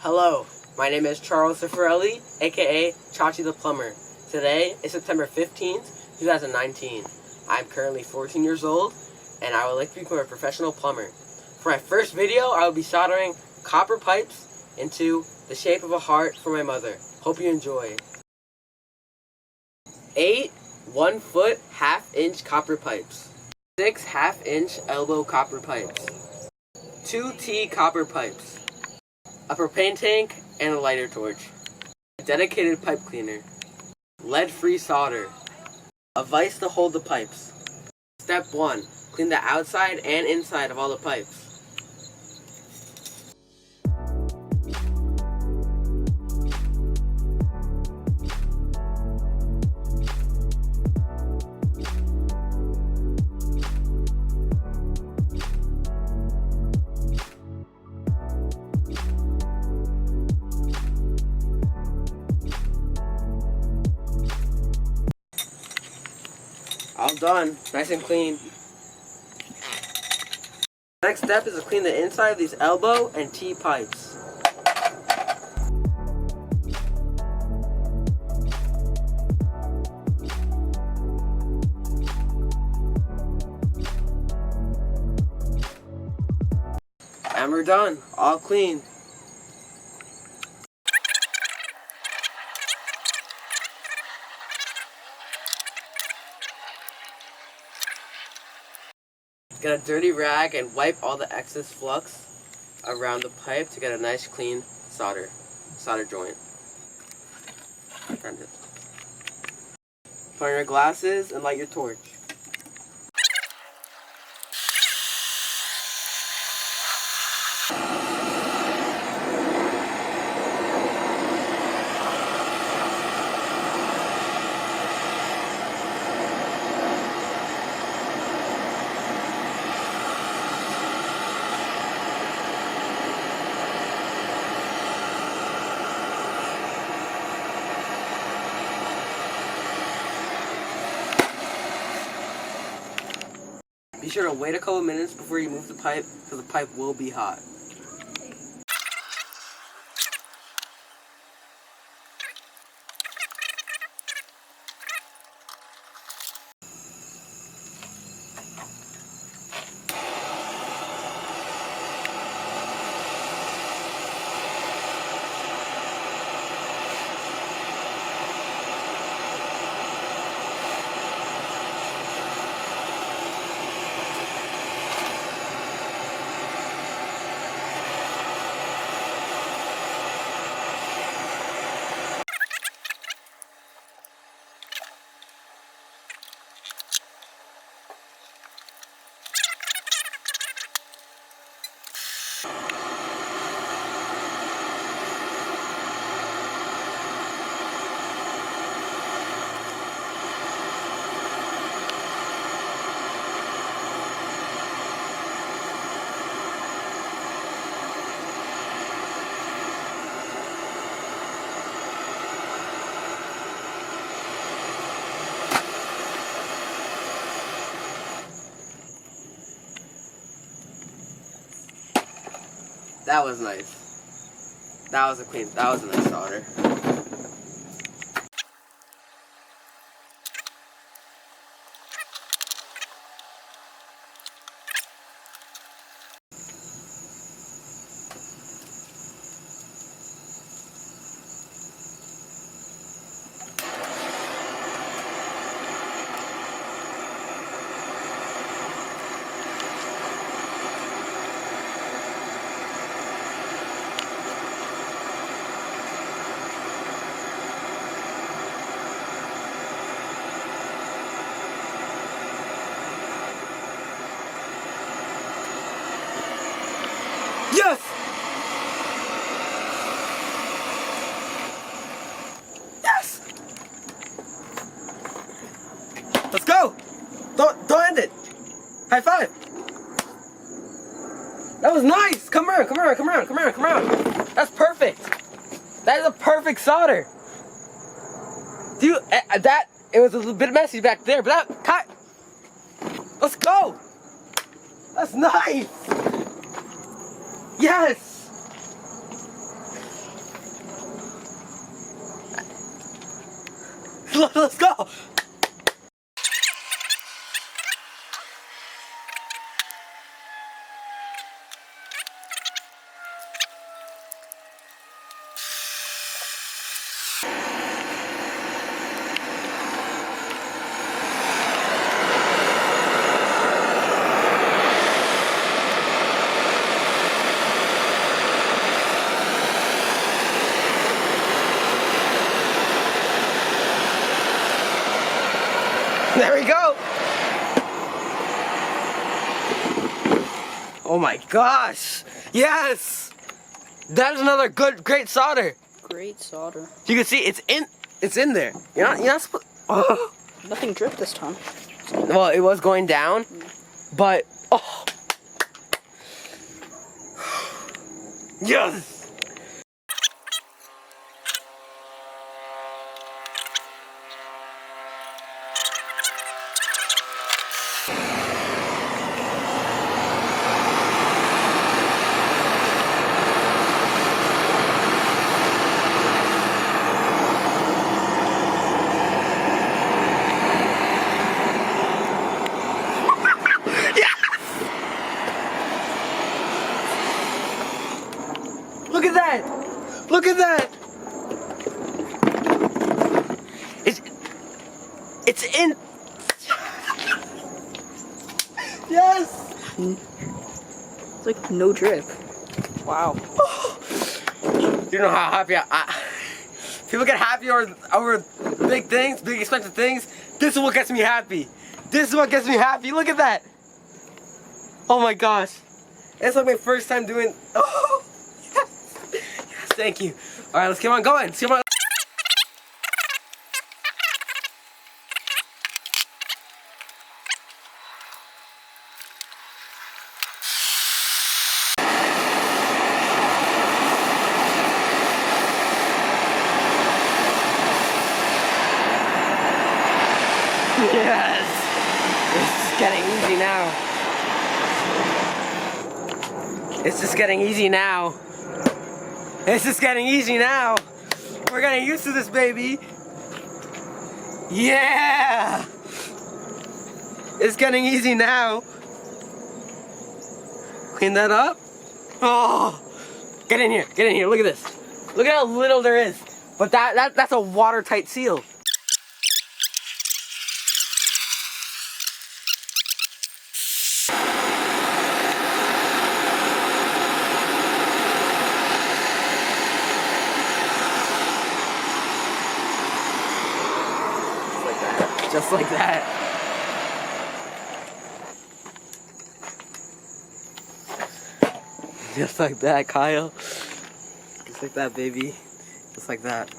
Hello, my name is Charles Cifarelli, aka Chachi the Plumber. Today is September 15th, 2019. I'm currently 14 years old, and I would like to become a professional plumber. For my first video, I will be soldering copper pipes into the shape of a heart for my mother. Hope you enjoy. 8 1-foot half-inch copper pipes. 6 half-inch elbow copper pipes. 2 T copper pipes. A propane tank and a lighter torch. A dedicated pipe cleaner. Lead-free solder. A vise to hold the pipes. Step 1. Clean the outside and inside of all the pipes. All done. Nice and clean. Next step is to clean the inside of these elbow and T pipes. And we're done. All clean. Get a dirty rag and wipe all the excess flux around the pipe to get a nice clean solder joint. Put on your glasses and light your torch. Be sure to wait a couple minutes before you move the pipe, because the pipe will be hot. That was nice. That was a nice solder. Yes! Yes! Let's go! Don't end it! High five! That was nice! Come around! That's perfect! That is a perfect solder! Dude, it was a little bit messy back there, but let's go! That's nice! Yes! Oh! There we go. Oh my gosh. Yes. That is another great solder. Great solder. You can see it's in there. You're not supposed. Oh. Nothing dripped this time. Well, it was going down, but oh. Yes. Look at that! Look at that! It's in. Yes! It's like no drip. Wow. You know how happy people get happy over big things, big expensive things. This is what gets me happy. This is what gets me happy. Look at that! Oh my gosh. It's like my first time doing. Oh! Yes, thank you. Alright, let's keep on going. Let's keep on. Yes! It's getting easy now. It's just getting easy now. It's just getting easy now. We're getting used to this, baby. Yeah! It's getting easy now. Clean that up. Oh! Get in here, look at this. Look at how little there is. But that's a watertight seal. Just like that. Just like that, Kyle. Just like that, baby. Just like that.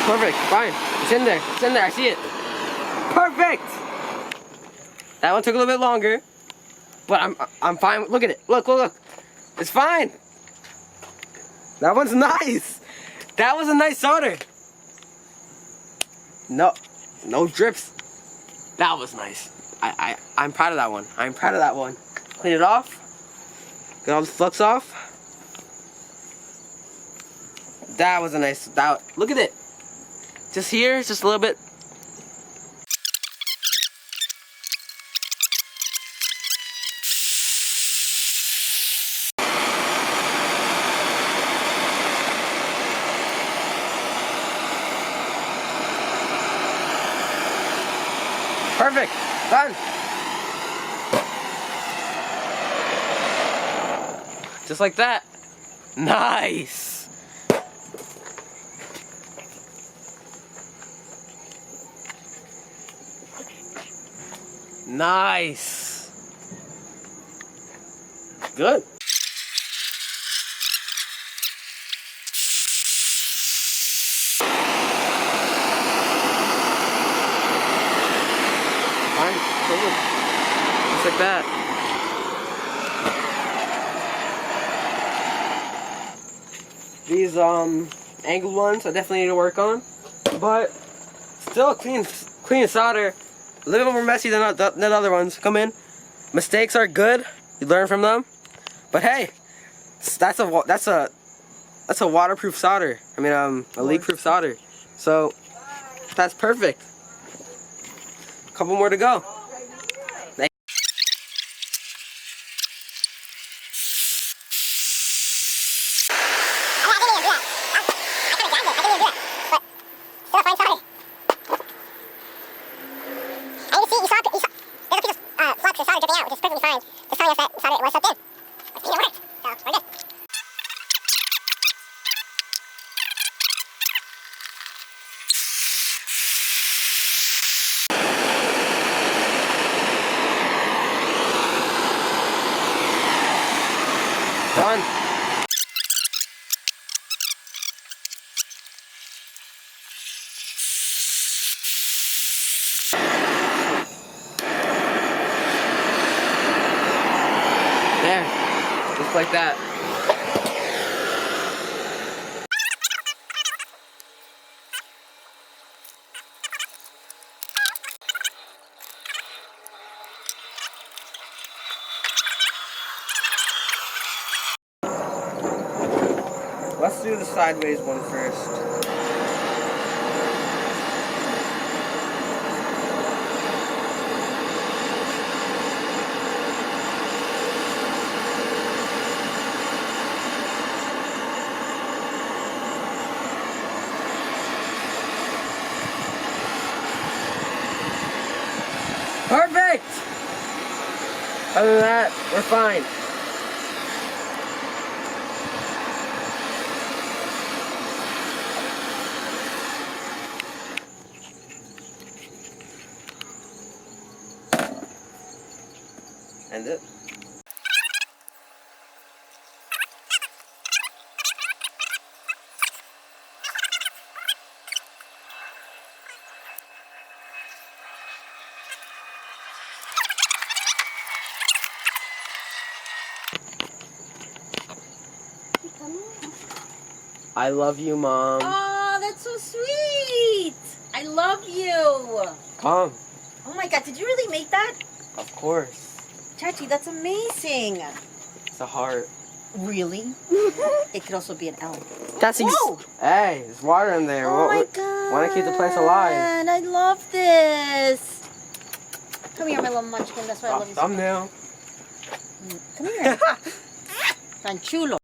Perfect, fine. It's in there. It's in there. I see it. Perfect. That one took a little bit longer, but I'm fine. Look at it. Look. It's fine. That one's nice. That was a nice solder. No drips. That was nice. I'm proud of that one. I'm proud of that one. Clean it off. Get all the flux off. That was a nice. Look at it. Just here, just a little bit. Perfect. Done. Just like that. Nice. Nice. Good. Fine. Just like that. These angled ones I definitely need to work on, but still clean solder. A little more messy than the other ones. Come in. Mistakes are good. You learn from them. But hey, that's a waterproof solder. I mean a leak-proof solder. So that's perfect. A couple more to go. Done. There, just like that. Let's do the sideways one first. Perfect! Other than that, we're fine. End it. I love you, Mom. Oh, that's so sweet. I love you. Come. Oh my God, did you really make that? Of course. Chachi, that's amazing. It's a heart. Really? It could also be an L. That's Whoa! Hey, there's water in there. Oh my God. Want to keep the plants alive. I love this. Come here, my little munchkin. That's why I love you so much. Thumbnail. Come here. Tan chulo.